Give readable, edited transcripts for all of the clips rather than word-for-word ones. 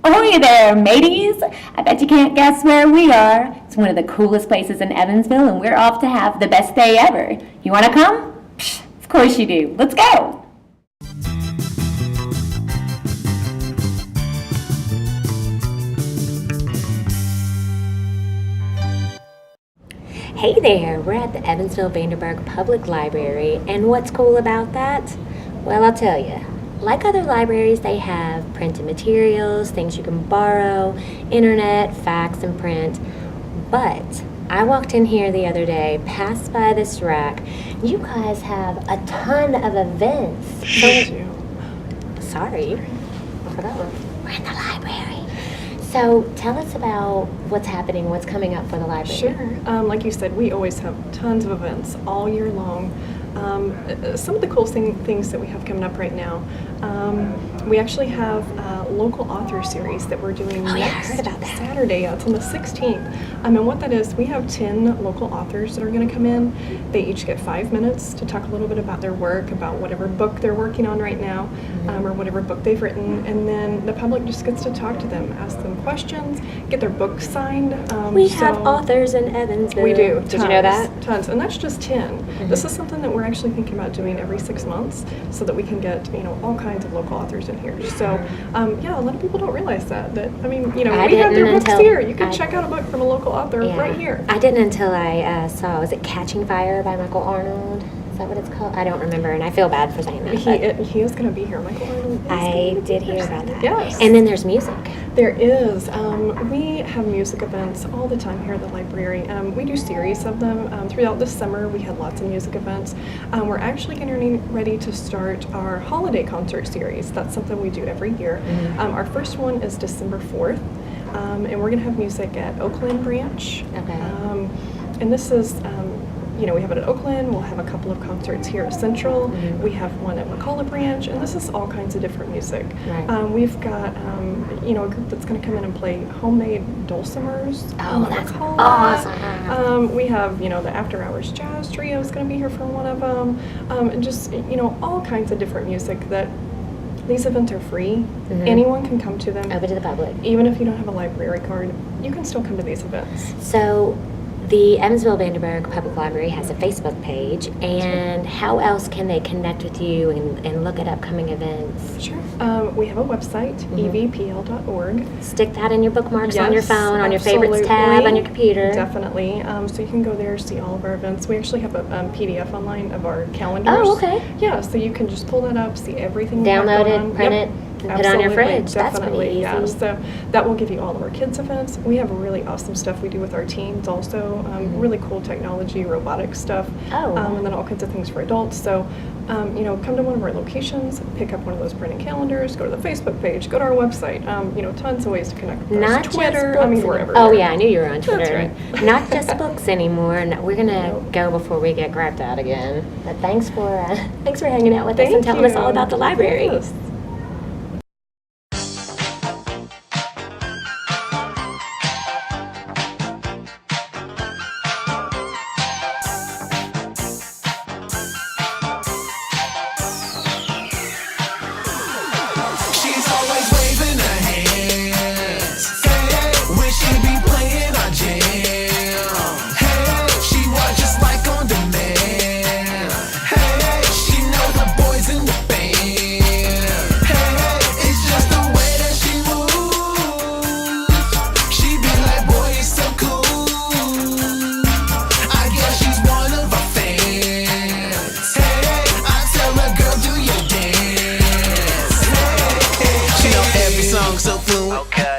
Ahoy there, mateys! I bet you can't guess where we are. It's one of the coolest places in Evansville, and we're off to have the best day ever. You want to come? Psh, of course you do. Let's go! Hey there, we're at the Evansville Vanderburg Public Library, and what's cool about that? Well, I'll tell you. Like other libraries, they have printed materials, things you can borrow, internet, fax, and print. But I walked in here the other day, passed by this rack. You guys have a ton of events. Sorry, I forgot one. We're in the library. So tell us about what's happening, what's coming up for the library. Sure. Like you said, we always have tons of events all year long. Some of the cool things that we have coming up right now, we actually have a local author series that we're doing next Saturday. It's on the 16th. And what that is, we have 10 local authors that are going to come in. They each get 5 minutes to talk a little bit about their work, about whatever book they're working on right now, or whatever book they've written. And then the public just gets to talk to them, ask them questions, get their books signed. We have authors in Evansville. We do. Did you know that? Tons. And that's just 10. This is something that we're actually thinking about doing every 6 months so that we can get, all kinds of local authors in here. So, a lot of people don't realize that we have their books here. You can check out a book from a local author right here. I didn't until I saw, was it Catching Fire by Michael Arnold? Is that what it's called? I don't remember, and I feel bad for saying that. He is going to be here. Michael Arnold. I did hear about that. Yes. And then there's music. There is. We have music events all the time here at the library. We do series of them. Throughout the summer, we had lots of music events. We're actually getting ready to start our holiday concert series. That's something we do every year. Our first one is December 4th, and we're going to have music at Oakland Branch. Okay. And this is... we have it at Oakland, we'll have a couple of concerts here at Central, we have one at McCullough Branch, and this is all kinds of different music. Right. We've got, a group that's going to come in and play homemade dulcimers. That's awesome. We have, the After Hours Jazz Trio is going to be here for one of them, and just, all kinds of different music that these events are free. Anyone can come to them. Open to the public. Even if you don't have a library card, you can still come to these events. So, the Evansville Vanderburg Public Library has a Facebook page, and how else can they connect with you and look at upcoming events? Sure. We have a website, evpl.org. Stick that in your bookmarks on your phone, on your absolutely. favorites tab, on your computer. Definitely. So you can go there, see all of our events. We actually have a PDF online of our calendars. Oh, okay. Yeah, so you can just pull that up, see everything. Download it, print it. And put it on your fridge. Definitely, That's pretty easy. So that will give you all of our kids' events. We have really awesome stuff we do with our teens also. Really cool technology, robotic stuff. And then all kinds of things for adults. So, come to one of our locations, pick up one of those printed calendars, go to the Facebook page, go to our website. Tons of ways to connect with us. Not Twitter, just books. we're everywhere. Oh yeah, I knew you were on Twitter. That's right. Not just books anymore. We're gonna go before we get grabbed out again. But thanks for hanging out with us and telling us all about the library. Yes.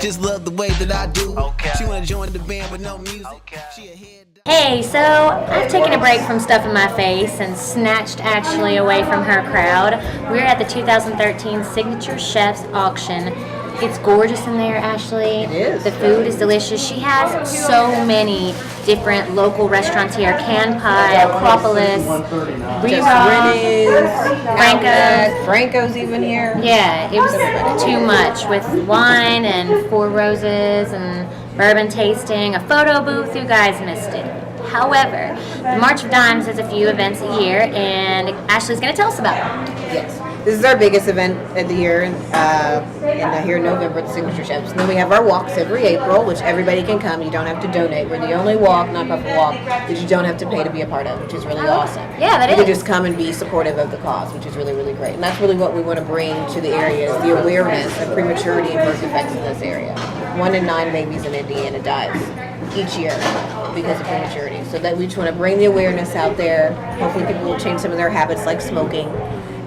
Just love the way that I do. She wanna join the band with no music. Hey, so I've taken a break from stuff in my face and snatched Ashley away from her crowd. We're at the 2013 Signature Chefs Auction. It's gorgeous in there, Ashley. It is. The food is delicious. She has so many different local restaurants here. Can Pie, Acropolis, Franco's even here. Yeah, it was too much with wine and Four Roses and bourbon tasting, a photo booth. You guys missed it. However, the March of Dimes has a few events a year, and Ashley's going to tell us about them. Yes. This is our biggest event of the year, here in November, the Signature Ships. And then we have our walks every April, which everybody can come. You don't have to donate. We're the only nonprofit walk that you don't have to pay to be a part of, which is really awesome. Yeah, that you is. can just come and be supportive of the cause, which is really, really great. And that's really what we want to bring to the area, is the awareness of prematurity and birth defects in this area. 1 in 9 babies in Indiana dies each year because of prematurity. So that we just want to bring the awareness out there. Hopefully people will change some of their habits like smoking.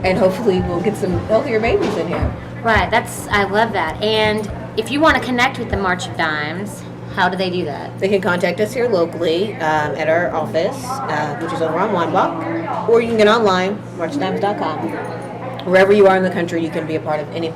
And hopefully we'll get some healthier babies in here. Right, I love that. And if you want to connect with the March of Dimes, how do they do that? They can contact us here locally at our office, which is over on Weinbach, or you can get online, marchofdimes.com. Wherever you are in the country, you can be a part of any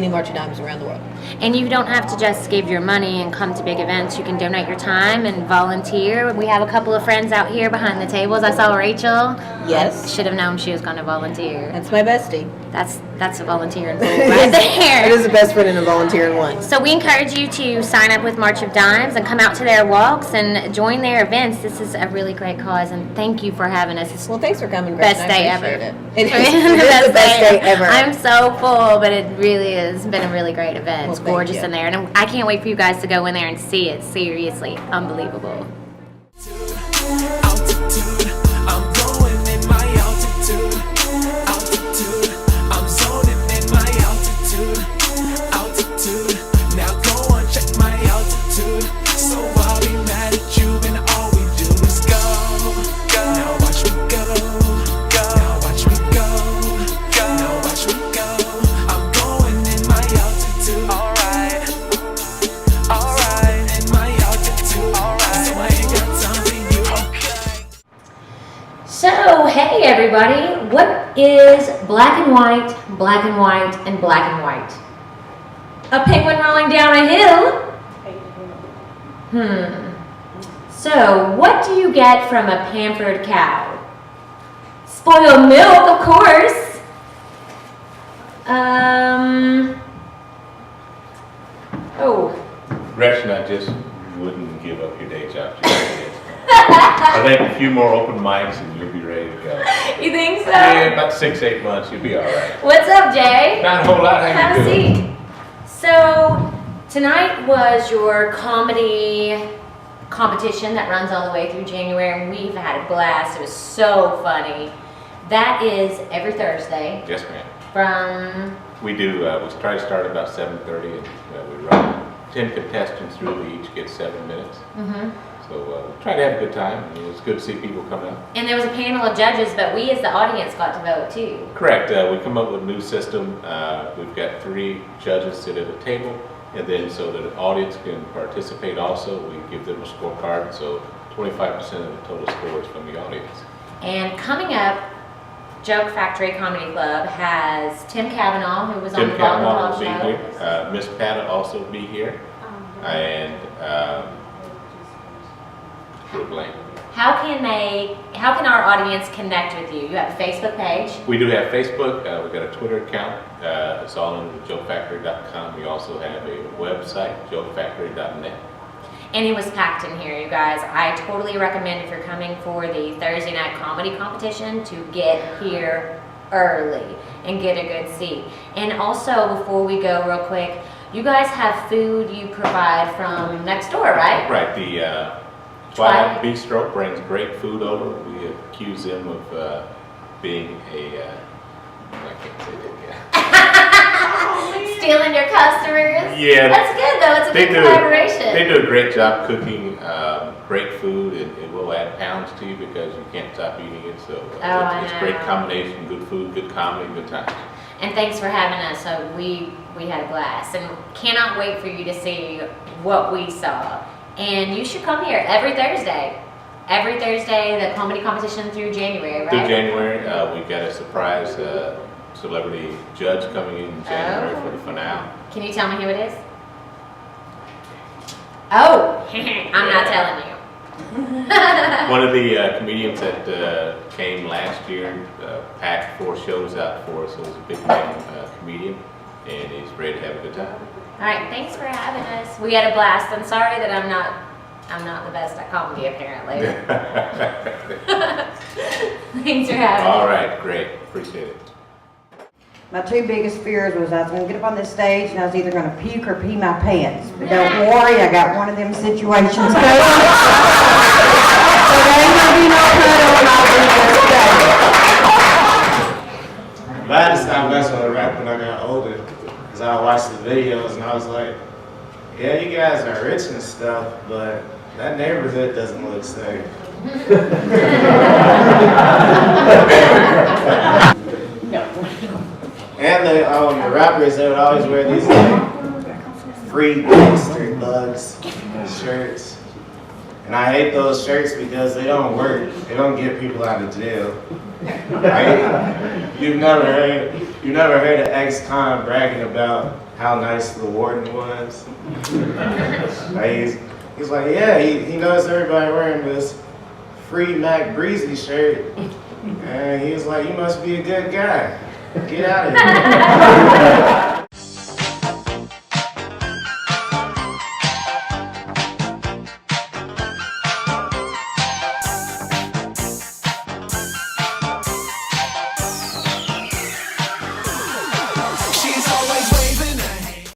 March of Dimes around the world. And you don't have to just give your money and come to big events. You can donate your time and volunteer. We have a couple of friends out here behind the tables. I saw Rachel. Yes. I should have known she was going to volunteer. That's my bestie. That's a volunteering pool right there. It is the best friend and a volunteer in one. So we encourage you to sign up with March of Dimes and come out to their walks and join their events. This is a really great cause, and thank you for having us. It's Well, thanks for coming, Gretchen. best day ever. It is the best day ever. I'm so full, but it really has been a really great event. Well, It's thank gorgeous you. in there, and I can't wait for you guys to go in there and see it. Seriously, unbelievable. Altitude, I'm going in my altitude. Altitude, I'm zoning in my altitude. Altitude, now go on, check my altitude. So I'll be mad at you, and all we do is go. Now watch me go. Now watch me go. Now watch me go. I'm going in my altitude. Alright, in my altitude. Alright, so I ain't got time for you. Okay. So, hey everybody, what is black and white, black and white, and black and white? A penguin rolling down a hill? So, what do you get from a pampered cow? Spoiled milk, of course. Gretchen, I just wouldn't give up your day job. I think a few more open mics and you'll be ready to go. You think so? Yeah, about 6-8 months, you'll be all right. What's up, Jay? Not a whole lot. How Have you a doing? seat. So, tonight was your comedy competition that runs all the way through January, and we've had a blast. It was so funny. That is every Thursday Yes, ma'am. from... We do. We try to start about 7:30, and we run 10 contestants through. We each get 7 minutes. So we try to have a good time. I mean, it's good to see people come out. And there was a panel of judges, but we as the audience got to vote too. Correct. We come up with a new system. We've got 3 judges sit at a table, and then so that the audience can participate also, we give them a scorecard. So 25% of the total score is from the audience. And coming up, Joke Factory Comedy Club has Tim Cavanaugh, who was on Tim the Ball Cavanaugh and will Paul be show. here. Miss Pat will also be here. And we're blank. How can our audience connect with you? You have a Facebook page. We do have Facebook. We've got a Twitter account. It's all under jokefactory.com. We also have a website, jokefactory.net. And it was packed in here, you guys. I totally recommend if you're coming for the Thursday night comedy competition to get here early and get a good seat. And also, before we go real quick, you guys have food you provide from next door, right? Right. The Twilight Bistro brings great food over. We accuse them of being I can't say that yet. Stealing your customers? Yeah. That's good though, it's a good collaboration. They do a great job cooking great food, and it will add pounds to you because you can't stop eating it. So it's a great combination, good food, good comedy, good time. And thanks for having us. So we had a blast and cannot wait for you to see what we saw. And you should come here every Thursday. Every Thursday, the comedy competition through January, right? Through January, we've got a surprise celebrity judge coming in January for the finale. Can you tell me who it is? Oh, I'm not telling you. One of the comedians that came last year packed 4 shows out for us, so he's a big name comedian, and he's ready to have a good time. All right, thanks for having us. We had a blast. I'm sorry that I'm not the best at comedy, apparently. Thanks for having us. All right, great. Appreciate it. My two biggest fears was I was going to get up on this stage and I was either going to puke or pee my pants. But don't worry, I got one of them situations going. So there ain't going to be no puddle when I leave this stage. But I had to stop messing with rap when I got older, because I watched the videos and I was like, yeah, you guys are rich and stuff, but that neighborhood doesn't look safe. And the rappers, they would always wear these like free gangster thugs shirts. And I hate those shirts because they don't work. They don't get people out of jail. Right? You've never heard an ex-con bragging about how nice the warden was. Like he's like, yeah, he knows everybody wearing this free Mac Breezy shirt. And he was like, you must be a good guy. Get out of here.